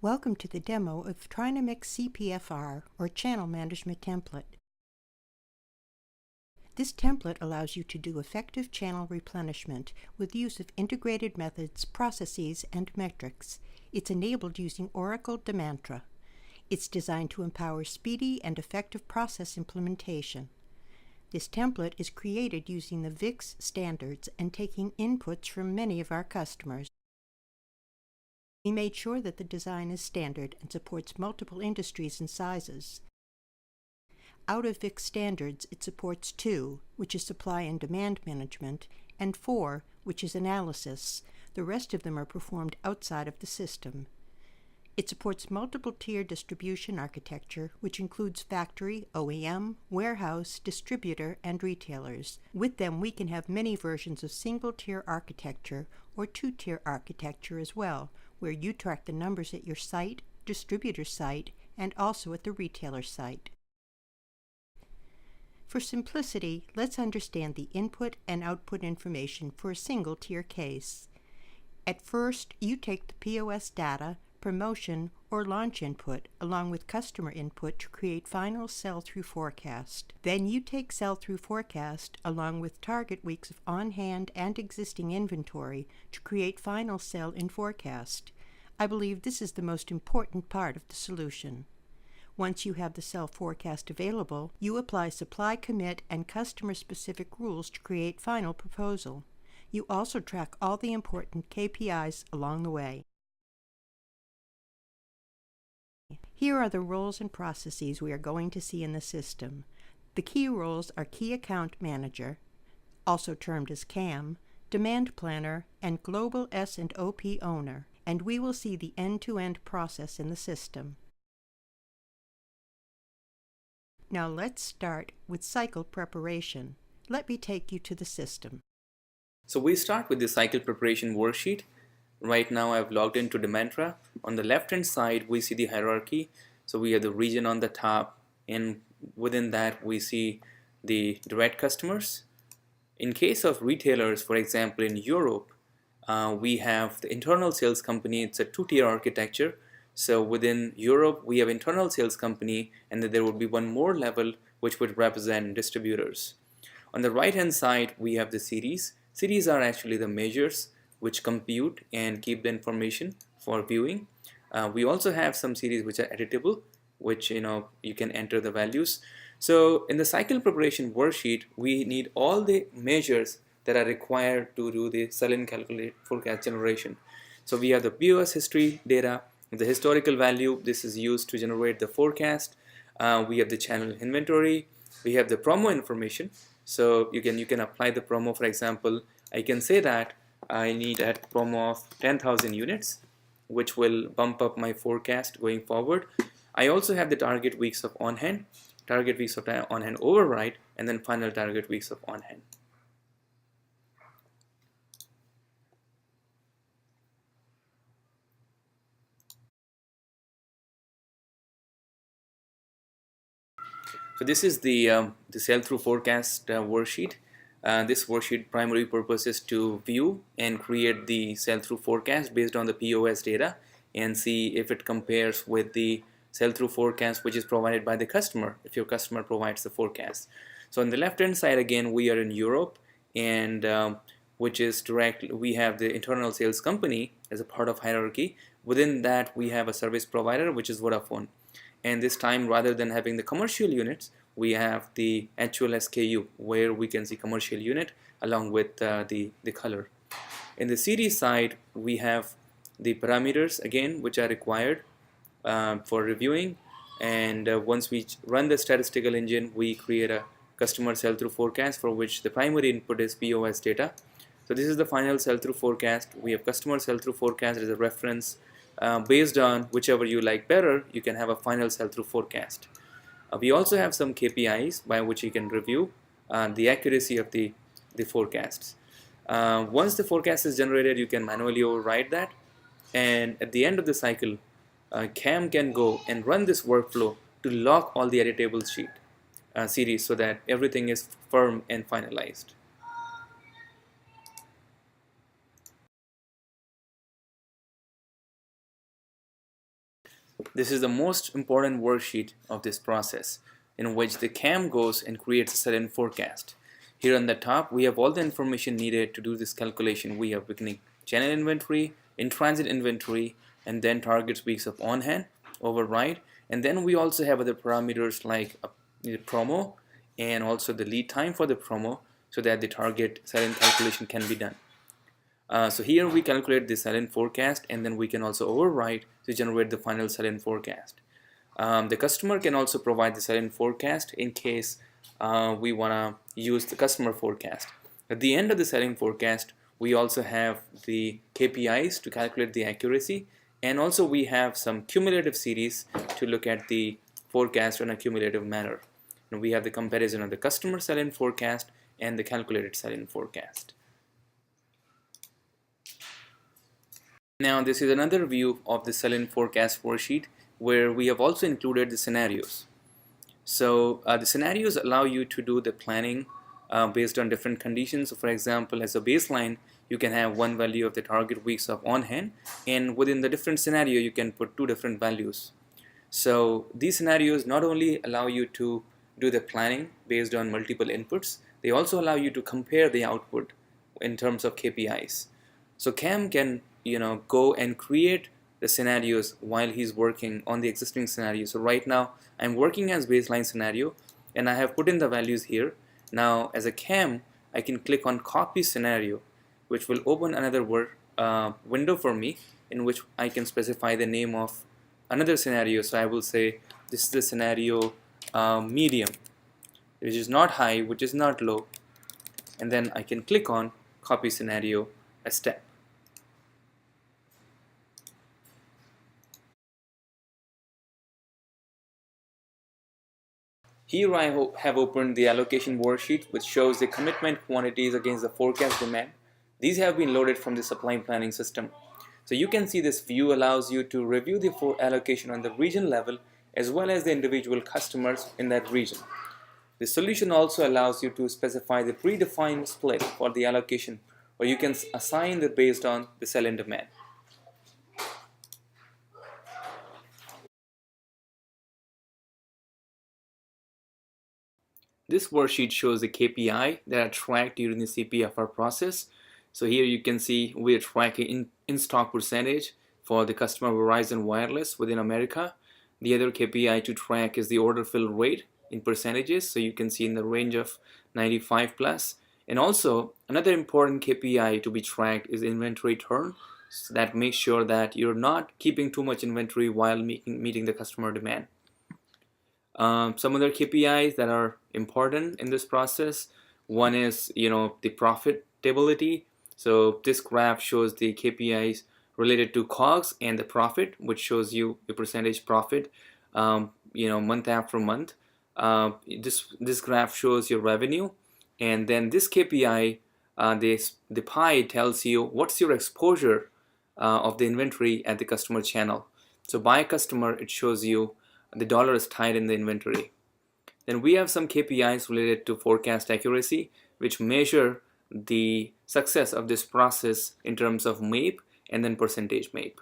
Welcome to the demo of Trinamix CPFR, or Channel Management Template. This template allows you to do effective channel replenishment with use of integrated methods, processes, and metrics. It's enabled using Oracle Demantra. It's designed to empower speedy and effective process implementation. This template is created using the VIX standards and taking inputs from many of our customers. We made sure that the design is standard and supports multiple industries and sizes. Out of VIX standards, it supports 2, which is supply and demand management, and 4, which is analysis. The rest of them are performed outside of the system. It supports multiple tier distribution architecture, which includes factory, OEM, warehouse, distributor, and retailers. With them, we can have many versions of single-tier architecture or 2-tier architecture as well, where you track the numbers at your site, distributor site, and also at the retailer site. For simplicity, let's understand the input and output information for a single-tier case. At first, you take the POS data, promotion, or launch input along with customer input to create final sell-through forecast. Then you take sell-through forecast along with target weeks of on-hand and existing inventory to create final sell-in forecast. I believe this is the most important part of the solution. Once you have the sell forecast available, you apply supply commit and customer-specific rules to create final proposal. You also track all the important KPIs along the way. Here are the roles and processes we are going to see in the system. The key roles are Key Account Manager, also termed as CAM, Demand Planner, and Global S&OP Owner, and we will see the end-to-end process in the system. Now let's start with cycle preparation. Let me take you to the system. So we start with the cycle preparation worksheet. Right now I've logged into Demantra. On the left hand side we see the hierarchy. So we have the region on the top, and within that we see the direct customers. In case of retailers, for example in Europe, we have the internal sales company. It's a 2-tier architecture. So within Europe we have internal sales company, and then there would be one more level which would represent distributors. On the right hand side we have the series. Series are actually the measures which compute and keep the information for viewing. We also have some series which are editable, which you can enter the values. So in the cycle preparation worksheet, we need all the measures that are required to do the sell-in calculate forecast generation. So we have the POS history data, the historical value. This is used to generate the forecast. We have the channel inventory. We have the promo information. So you can apply the promo. For example, I can say that I need a promo of 10,000 units, which will bump up my forecast going forward. I also have the target weeks of on-hand, target weeks of on-hand override, and then final target weeks of on-hand. So this is the sell-through forecast worksheet. This worksheet primary purpose is to view and create the sell-through forecast based on the POS data and see if it compares with the sell-through forecast which is provided by the customer, if your customer provides the forecast. So on the left hand side again we are in Europe, and which is direct. We have the internal sales company as a part of hierarchy. Within that we have a service provider, which is Vodafone. And this time, rather than having the commercial units, we have the actual SKU where we can see commercial unit along with the color. In the series side we have the parameters again which are required for reviewing, and once we run the statistical engine we create a customer sell-through forecast for which the primary input is POS data. So this is the final sell-through forecast. We have customer sell-through forecast as a reference. Based on whichever you like better, you can have a final sell-through forecast. We also have some KPIs by which you can review the accuracy of the forecasts. Once the forecast is generated, you can manually override that, and at the end of the cycle, CAM can go and run this workflow to lock all the editable series so that everything is firm and finalized. This is the most important worksheet of this process, in which the CAM goes and creates a sell-in forecast. Here on the top, we have all the information needed to do this calculation. We have beginning channel inventory, in-transit inventory, and then targets weeks of on-hand, override, and then we also have other parameters like the promo and also the lead time for the promo, so that the target sell-in calculation can be done. So here we calculate the sell-in forecast, and then we can also override to generate the final sell-in forecast. The customer can also provide the sell-in forecast in case we want to use the customer forecast. At the end of the sell-in forecast, we also have the KPIs to calculate the accuracy, and also we have some cumulative series to look at the forecast in a cumulative manner. And we have the comparison of the customer sell-in forecast and the calculated sell-in forecast. Now this is another view of the sell-in forecast worksheet, where we have also included the scenarios. So the scenarios allow you to do the planning based on different conditions. So for example, as a baseline, you can have one value of the target weeks of on hand, and within the different scenario you can put two different values. So these scenarios not only allow you to do the planning based on multiple inputs, they also allow you to compare the output in terms of KPIs. So CAM can go and create the scenarios while he's working on the existing scenario. So right now I'm working as baseline scenario, and I have put in the values here. Now as a CAM, I can click on copy scenario, which will open another window for me, in which I can specify the name of another scenario. So I will say this is the scenario medium, which is not high, which is not low, and then I can click on copy scenario a step. Here I have opened the allocation worksheet, which shows the commitment quantities against the forecast demand. These have been loaded from the supply planning system. So you can see this view allows you to review the allocation on the region level as well as the individual customers in that region. The solution also allows you to specify the predefined split for the allocation, or you can assign it based on the sell-in demand. This worksheet shows the KPI that are tracked during the CPFR process. So here you can see we are tracking in-stock percentage for the customer Verizon Wireless within America. The other KPI to track is the order fill rate in percentages. So you can see in the range of 95 plus. And also another important KPI to be tracked is inventory turn. So that makes sure that you're not keeping too much inventory while meeting the customer demand. Some other KPIs that are important in this process, one is the profitability. So this graph shows the KPIs related to COGS and the profit, which shows you the percentage profit month after month. This graph shows your revenue, and then this KPI, the pie tells you what's your exposure of the inventory at the customer channel. So by customer, it shows you the dollar is tied in the inventory. Then we have some KPIs related to forecast accuracy, which measure the success of this process in terms of MAPE and then percentage MAPE.